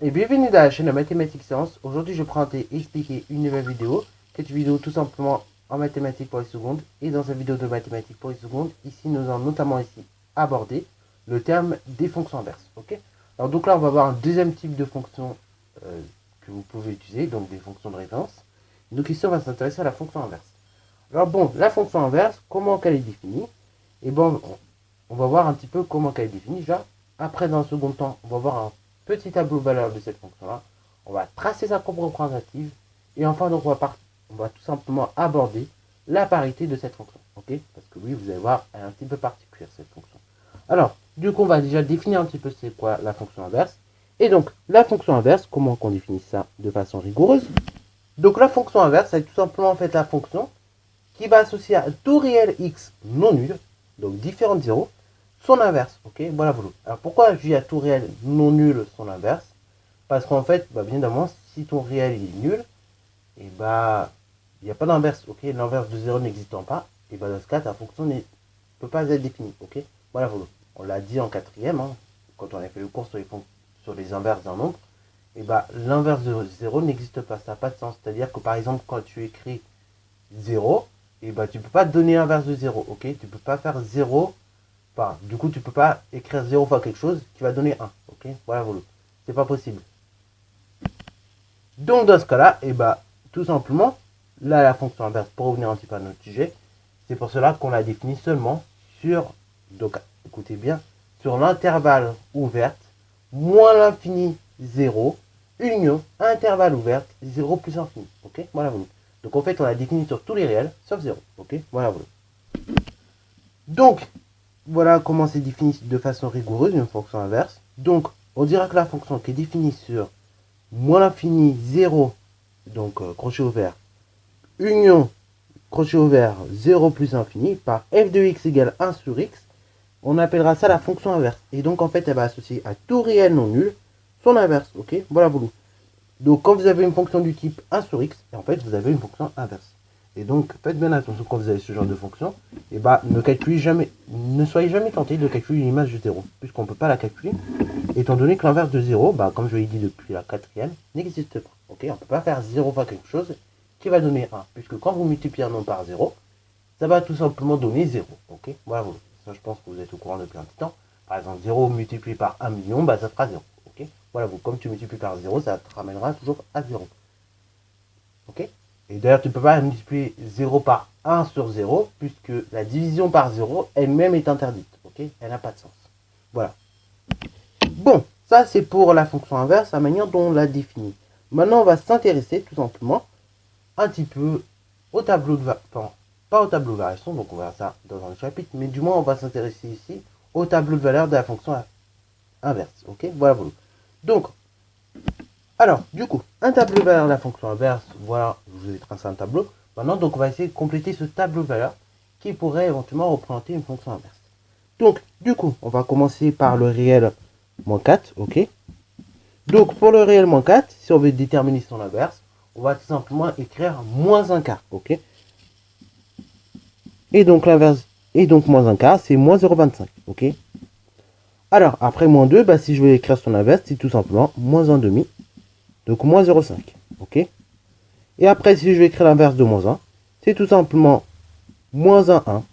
Et bienvenue dans la chaîne de Mathématiques Sciences. Aujourd'hui, je vais présenter et expliquer une nouvelle vidéo. Cette vidéo tout simplement en mathématiques pour les secondes. Et dans cette vidéo de mathématiques pour les secondes, ici nous allons notamment aborder le terme des fonctions inverses. Ok. Alors donc là, on va voir un deuxième type de fonction que vous pouvez utiliser, donc des fonctions de référence. Donc ici, on va s'intéresser à la fonction inverse. Alors bon, la fonction inverse, comment qu'elle est définie? Et bon, on va voir un petit peu comment qu'elle est définie déjà. Après, dans un second temps, on va voir un petit tableau de valeur de cette fonction-là. On va tracer sa courbe représentative. Et enfin, donc, on va tout simplement aborder la parité de cette fonction. Ok? Parce que oui, vous allez voir, elle est un petit peu particulière, cette fonction. Alors, du coup, on va déjà définir un petit peu c'est quoi la fonction inverse. Et donc, la fonction inverse, comment qu'on définit ça de façon rigoureuse? Donc, la fonction inverse, c'est tout simplement en fait la fonction qui va associer à tout réel x non nul, donc différent de 0, son inverse. Ok, voilà, voilà. Alors pourquoi je dis à tout réel non nul son inverse? Parce qu'en fait, bien évidemment, si ton réel est nul, et il n'y a pas d'inverse. Ok, l'inverse de 0 n'existant pas, et dans ce cas, ta fonction ne peut pas être définie. Ok, voilà, voilà. On l'a dit en quatrième, quand on a fait le cours sur les inverses d'un nombre, et l'inverse de 0 n'existe pas, ça n'a pas de sens. C'est-à-dire que par exemple, quand tu écris 0, et tu peux pas donner l'inverse de 0, ok? Tu peux pas faire 0, du coup tu peux pas écrire 0 fois quelque chose qui va donner 1, ok? Voilà, voilà. C'est pas possible. Donc dans ce cas-là, tout simplement, là la fonction inverse, pour revenir un petit peu à notre sujet, c'est pour cela qu'on la définit seulement sur, donc écoutez bien, sur l'intervalle ouverte, moins l'infini 0, union, intervalle ouverte, 0 plus infini, ok? Voilà, voilà. Donc en fait, on l'a défini sur tous les réels, sauf 0. Ok, voilà, voilà. Donc, voilà comment c'est défini de façon rigoureuse, une fonction inverse. Donc, on dira que la fonction qui est définie sur moins l'infini 0, donc crochet ouvert, union, crochet ouvert, 0 plus infini, par f de x égale 1 sur x, on appellera ça la fonction inverse. Et donc, en fait, elle va associer à tout réel non nul son inverse. Ok, voilà, voilà. Donc, quand vous avez une fonction du type 1 sur x, en fait, vous avez une fonction inverse. Et donc, faites bien attention quand vous avez ce genre de fonction. Ne soyez jamais tenté de calculer une image de 0, puisqu'on ne peut pas la calculer, étant donné que l'inverse de 0, comme je l'ai dit depuis la quatrième, n'existe pas. Ok, on ne peut pas faire 0 fois quelque chose qui va donner 1, puisque quand vous multipliez un nombre par 0, ça va tout simplement donner 0. Ok, voilà, voilà. Ça, je pense que vous êtes au courant depuis un petit temps. Par exemple, 0 multiplié par 1 million, ça fera 0. Ok, voilà, comme tu multiplies par 0, ça te ramènera toujours à 0. Ok. Et d'ailleurs, tu ne peux pas multiplier 0 par 1 sur 0, puisque la division par 0 elle-même est interdite. Ok, elle n'a pas de sens. Voilà. Bon, ça c'est pour la fonction inverse, la manière dont on l'a définie. Maintenant, on va s'intéresser tout simplement un petit peu au tableau de variation. Enfin, pas au tableau de variation, donc on verra ça dans un chapitre, mais du moins on va s'intéresser ici au tableau de valeur de la fonction inverse. Ok, voilà, voilà. Donc, alors, du coup, un tableau de valeur de la fonction inverse, voilà, je vous ai tracé un tableau. Maintenant, donc, on va essayer de compléter ce tableau de valeur qui pourrait éventuellement représenter une fonction inverse. Donc, du coup, on va commencer par le réel moins 4, ok. Donc, pour le réel moins 4, si on veut déterminer son inverse, on va tout simplement écrire moins un quart, ok. Et donc, l'inverse, et donc moins un quart, c'est moins 0,25, ok. Alors, après moins 2, si je veux écrire son inverse, c'est tout simplement moins 1 demi. Donc moins 0,5. Ok. Et après, si je vais écrire l'inverse de moins 1, c'est tout simplement moins 1, 1.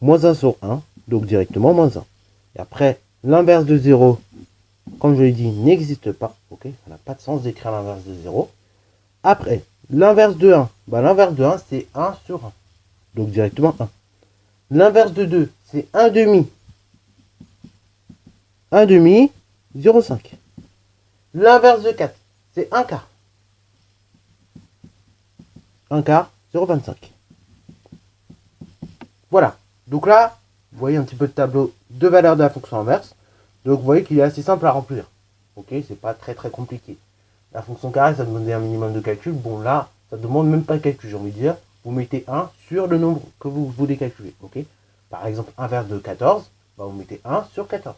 Moins 1 sur 1. Donc directement moins 1. Et après, l'inverse de 0, comme je l'ai dit, n'existe pas. Ok. Ça n'a pas de sens d'écrire l'inverse de 0. Après, l'inverse de 1. L'inverse de 1, c'est 1 sur 1. Donc directement 1. L'inverse de 2, c'est 1 demi. 1 demi, 0,5. L'inverse de 4, c'est 1 quart. 1 quart, 0,25. Voilà. Donc là, vous voyez un petit peu de tableau de valeur de la fonction inverse. Donc vous voyez qu'il est assez simple à remplir. Ok, c'est pas très très compliqué. La fonction carré, ça demande un minimum de calcul. Bon là, ça demande même pas de calcul, j'ai envie de dire. Vous mettez 1 sur le nombre que vous voulez calculer. Ok. Par exemple, inverse de 14, vous mettez 1 sur 14.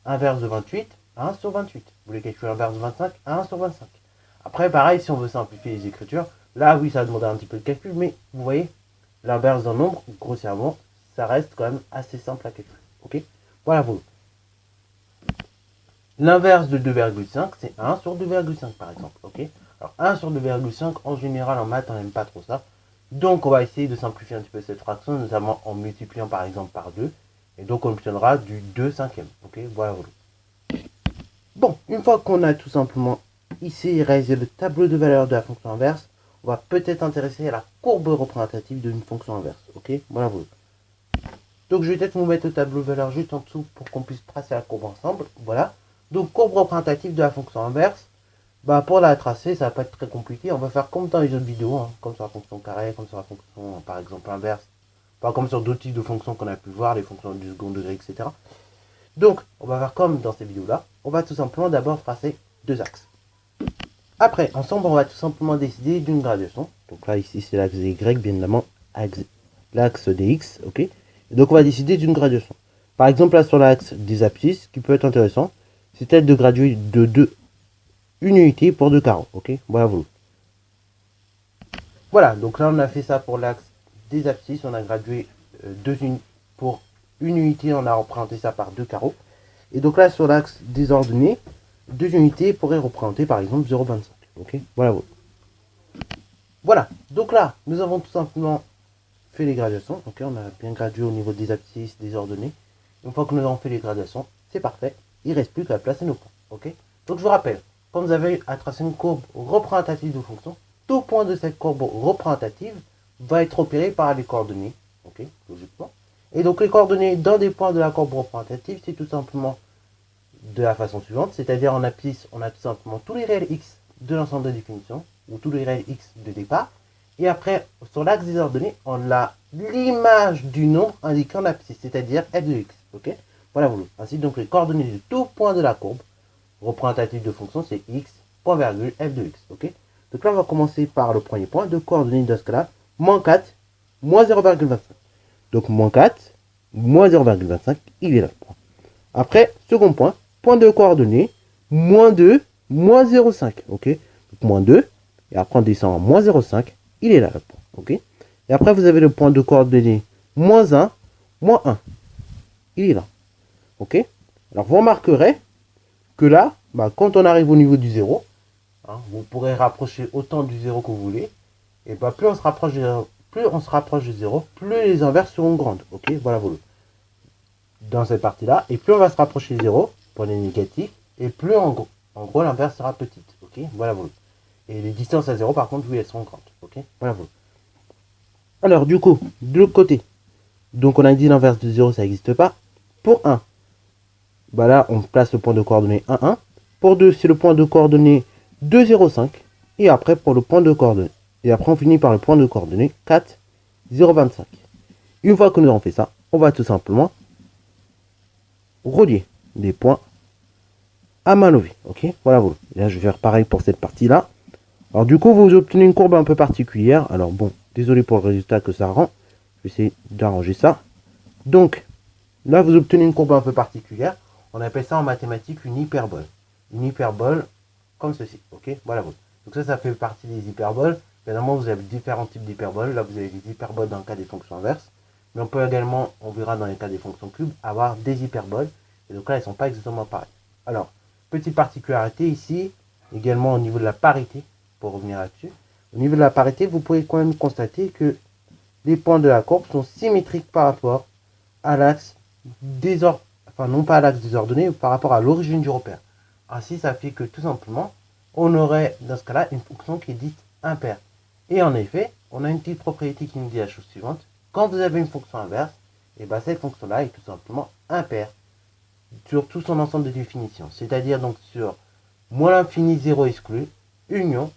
Inverse de 28, 1 sur 28. Vous voulez calculer inverse de 25, 1 sur 25. Après, pareil, si on veut simplifier les écritures, là oui, ça va demander un petit peu de calcul, mais vous voyez, l'inverse d'un nombre, grossièrement, ça reste quand même assez simple à calculer. Ok. Voilà, vous. L'inverse de 2,5, c'est 1 sur 2,5 par exemple. Ok. Alors 1 sur 2,5, en général en maths, on n'aime pas trop ça. Donc on va essayer de simplifier un petit peu cette fraction, notamment en multipliant par exemple par 2. Et donc on obtiendra du 2 cinquième. Ok, voilà. Bon, une fois qu'on a tout simplement ici réalisé le tableau de valeur de la fonction inverse, on va peut-être intéresser à la courbe représentative d'une fonction inverse. Ok, voilà. Donc je vais peut-être vous mettre le tableau de valeur juste en dessous pour qu'on puisse tracer la courbe ensemble. Voilà. Donc courbe représentative de la fonction inverse. Bah, pour la tracer, ça va pas être très compliqué. On va faire comme dans les autres vidéos, hein, comme sur la fonction carré, comme sur la fonction par exemple inverse. Pas comme sur d'autres types de fonctions qu'on a pu voir, les fonctions du second degré, etc. Donc, on va faire comme dans ces vidéos-là. On va tout simplement d'abord tracer deux axes. Après, ensemble, on va tout simplement décider d'une gradation. Donc là, ici, c'est l'axe des Y, bien évidemment, l'axe des X, ok. Et donc, on va décider d'une gradation. Par exemple, là, sur l'axe des abscisses, ce qui peut être intéressant, c'est peut-être de graduer de une unité pour 2 carreaux, ok. Voilà, vous. Voilà, donc là, on a fait ça pour l'axe des abscisses. On a gradué pour une unité, on a représenté ça par 2 carreaux. Et donc là, sur l'axe des ordonnées, 2 unités pourraient représenter par exemple 0,25. Ok, voilà. Voilà, donc là, nous avons tout simplement fait les gradations. Ok, on a bien gradué au niveau des abscisses, des ordonnées. Une fois que nous avons fait les gradations, c'est parfait. Il ne reste plus qu'à placer nos points. Ok, donc je vous rappelle, quand vous avez à tracer une courbe représentative de fonction, tout point de cette courbe représentative va être opéré par les coordonnées. Ok, logiquement. Et donc les coordonnées dans des points de la courbe représentative, c'est tout simplement de la façon suivante, c'est-à-dire en abscisse, on a tout simplement tous les réels x de l'ensemble de définition, ou tous les réels x de départ, et après, sur l'axe des ordonnées, on a l'image du nombre indiqué en abscisse, c'est-à-dire f de x, ok. Voilà, vous. Ainsi, donc les coordonnées de tout point de la courbe représentative de fonction, c'est x, point virgule, f de x, ok. Donc là, on va commencer par le premier point de coordonnées dans ce cas-là, moins 4, moins 0,25. Donc moins 4, moins 0,25, il est là. Après, second point, point de coordonnées, moins 2, moins 0,5, ok. Donc moins 2, et après on descend à moins 0,5, il est là le point, ok. Et après vous avez le point de coordonnées, moins 1, moins 1, il est là, ok. Alors vous remarquerez que là, bah, quand on arrive au niveau du 0, hein, vous pourrez rapprocher autant du 0 que vous voulez, et bah, plus on se rapproche du 0, plus les inverses seront grandes, ok. Voilà, voilà. Dans cette partie-là, et plus on va se rapprocher de 0 pour les négatifs, et plus en gros l'inverse sera petite. Ok, voilà, voilà. Et les distances à 0 par contre, oui, elles seront grandes. Ok, voilà, voilà. Alors du coup, de l'autre côté, donc on a dit l'inverse de 0, ça n'existe pas. Pour 1, bah là on place le point de coordonnée 1, 1. Pour 2, c'est le point de coordonnée 2, 0, 5. Et après pour le point de coordonnée. Et après on finit par le point de coordonnée 4, 0, 25. Une fois que nous avons fait ça, on va tout simplement relier des points à main levée. Ok, voilà, voilà. Là, je vais faire pareil pour cette partie-là. Alors, du coup, vous obtenez une courbe un peu particulière. Alors, bon, désolé pour le résultat que ça rend. Je vais essayer d'arranger ça. Donc, là, vous obtenez une courbe un peu particulière. On appelle ça en mathématiques une hyperbole. Une hyperbole comme ceci. Ok, voilà, voilà. Donc, ça fait partie des hyperboles. Évidemment, vous avez différents types d'hyperboles. Là, vous avez des hyperboles dans le cas des fonctions inverses. Mais on peut également, on verra dans les cas des fonctions cubes, avoir des hyperboles. Et donc là, elles ne sont pas exactement pareilles. Alors, petite particularité ici, également au niveau de la parité, pour revenir là-dessus. Au niveau de la parité, vous pouvez quand même constater que les points de la courbe sont symétriques par rapport à l'axe désordonné, enfin non pas à l'axe désordonné, mais par rapport à l'origine du repère. Ainsi, ça fait que tout simplement, on aurait dans ce cas-là une fonction qui est dite impaire. Et en effet, on a une petite propriété qui nous dit la chose suivante. Quand vous avez une fonction inverse, et ben cette fonction-là est tout simplement impaire sur tout son ensemble de définitions. C'est-à-dire donc sur moins l'infini 0 exclu, union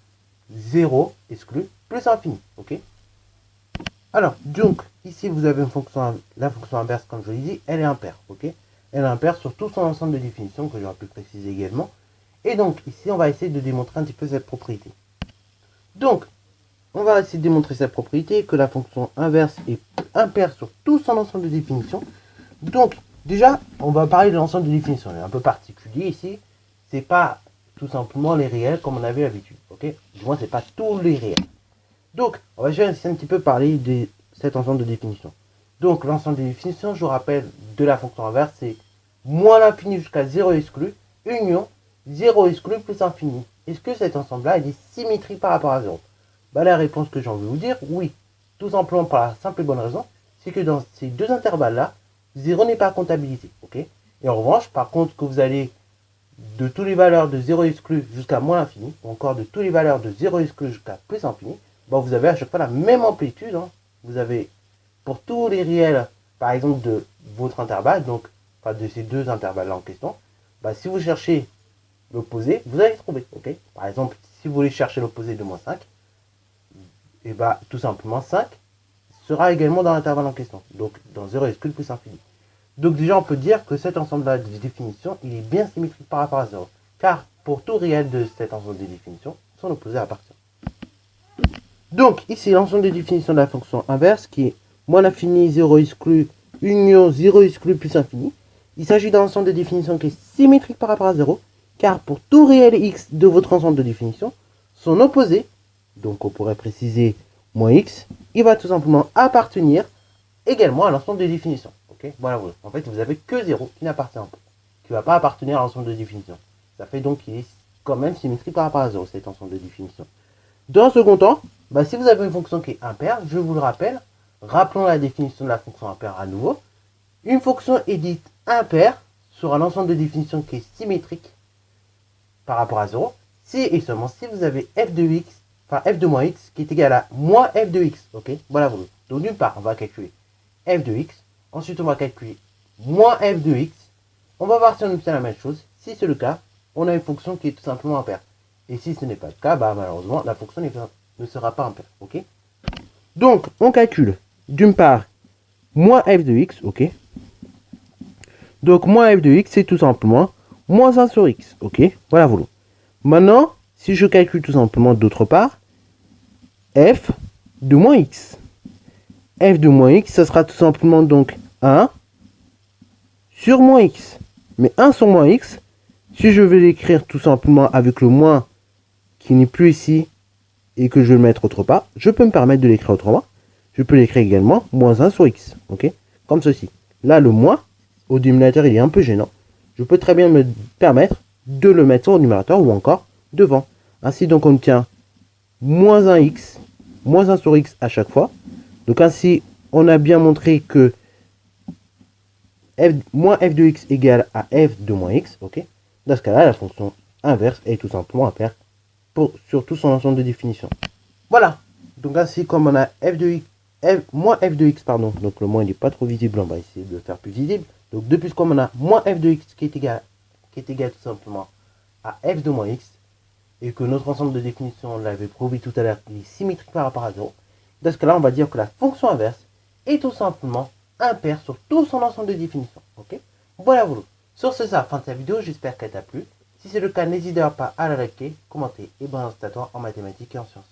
0 exclu, plus infini. Ok. Alors, donc, ici vous avez une fonction, la fonction inverse, comme je l'ai dit, elle est impaire. Ok. Elle est impaire sur tout son ensemble de définitions que j'aurais pu préciser également. Et donc, ici, on va essayer de démontrer un petit peu cette propriété. Donc, on va essayer de démontrer cette propriété, que la fonction inverse est impaire sur tout son ensemble de définitions. Donc, déjà, on va parler de l'ensemble de définitions. Il est un peu particulier ici. C'est pas tout simplement les réels comme on avait l'habitude. Ok. Du moins, c'est pas tous les réels. Donc, on va juste un petit peu parler de cet ensemble de définitions. Donc, l'ensemble des définitions, je vous rappelle, de la fonction inverse, c'est moins l'infini jusqu'à 0 exclu, union 0 exclu plus infini. Est-ce que cet ensemble-là est symétrique par rapport à 0? Bah, la réponse que j'ai envie de vous dire, oui. Tout simplement par la simple et bonne raison, c'est que dans ces deux intervalles-là, 0 n'est pas comptabilisé. Okay, et en revanche, par contre, que vous allez de toutes les valeurs de 0 exclu jusqu'à moins l'infini, ou encore de toutes les valeurs de 0 exclu jusqu'à plus infini, bah, vous avez à chaque fois la même amplitude. Hein. Vous avez pour tous les réels, par exemple, de votre intervalle, donc enfin, de ces deux intervalles-là en question, bah, si vous cherchez l'opposé, vous allez trouver. Okay, par exemple, si vous voulez chercher l'opposé de moins 5, et bah, tout simplement 5 sera également dans l'intervalle en question, donc dans 0 exclu plus infini. Donc déjà, on peut dire que cet ensemble-là de définitions, il est bien symétrique par rapport à 0. Car pour tout réel de cet ensemble de définitions, son opposé appartient. Donc ici, l'ensemble de définitions de la fonction inverse, qui est moins l'infini, 0 exclu, union 0 exclu plus infini. Il s'agit d'un ensemble de définitions qui est symétrique par rapport à 0, car pour tout réel x de votre ensemble de définitions, son opposé, donc on pourrait préciser moins x, il va tout simplement appartenir également à l'ensemble de définitions. Okay, voilà, en fait, vous avez que 0 qui n'appartient pas, qui ne va pas appartenir à l'ensemble de définitions. Ça fait donc qu'il est quand même symétrique par rapport à 0, cet ensemble de définitions. Dans un second temps, bah, si vous avez une fonction qui est impaire, je vous le rappelle, rappelons la définition de la fonction impaire à nouveau. Une fonction est dite impaire sur un ensemble de définitions qui est symétrique par rapport à 0, si et seulement si vous avez f de x, enfin f de moins x, qui est égal à moins f de x. Ok, voilà, donc d'une part, on va calculer f de x. Ensuite, on va calculer moins f de x. On va voir si on obtient la même chose. Si c'est le cas, on a une fonction qui est tout simplement impaire. Et si ce n'est pas le cas, bah, malheureusement, la fonction ne sera pas impaire. Okay, donc, on calcule d'une part moins f de x. Okay, donc, moins f de x, c'est tout simplement moins 1 sur x. Ok, voilà, voilà. Maintenant, si je calcule tout simplement d'autre part, f de moins x. F de moins x, ça sera tout simplement donc 1 sur moins x. Mais 1 sur moins x, si je vais l'écrire tout simplement avec le moins qui n'est plus ici et que je vais le mettre autre part, je peux me permettre de l'écrire autrement. Je peux l'écrire également moins 1 sur x. Okay, comme ceci. Là, le moins, au dénominateur, il est un peu gênant. Je peux très bien me permettre de le mettre au numérateur ou encore devant. Ainsi, donc, on obtient moins 1x, moins 1 sur x à chaque fois. Donc ainsi, on a bien montré que moins f de x égale à f de moins x. Okay, dans ce cas-là, la fonction inverse est tout simplement impaire sur tout son ensemble de définitions. Voilà. Donc ainsi, comme on a f de x, moins f de x, pardon, donc le moins il n'est pas trop visible, on va essayer de le faire plus visible. Donc de plus, comme on a moins f de x qui est égal tout simplement à f de moins x, et que notre ensemble de définitions, on l'avait prouvé tout à l'heure, il est symétrique par rapport à 0. Dans ce cas-là, on va dire que la fonction inverse est tout simplement impaire sur tout son ensemble de définitions. Okay, voilà, voilà. Sur ce, c'est la fin de cette vidéo. J'espère qu'elle t'a plu. Si c'est le cas, n'hésitez pas à la liker, commenter et balancer ta toi en mathématiques et en sciences.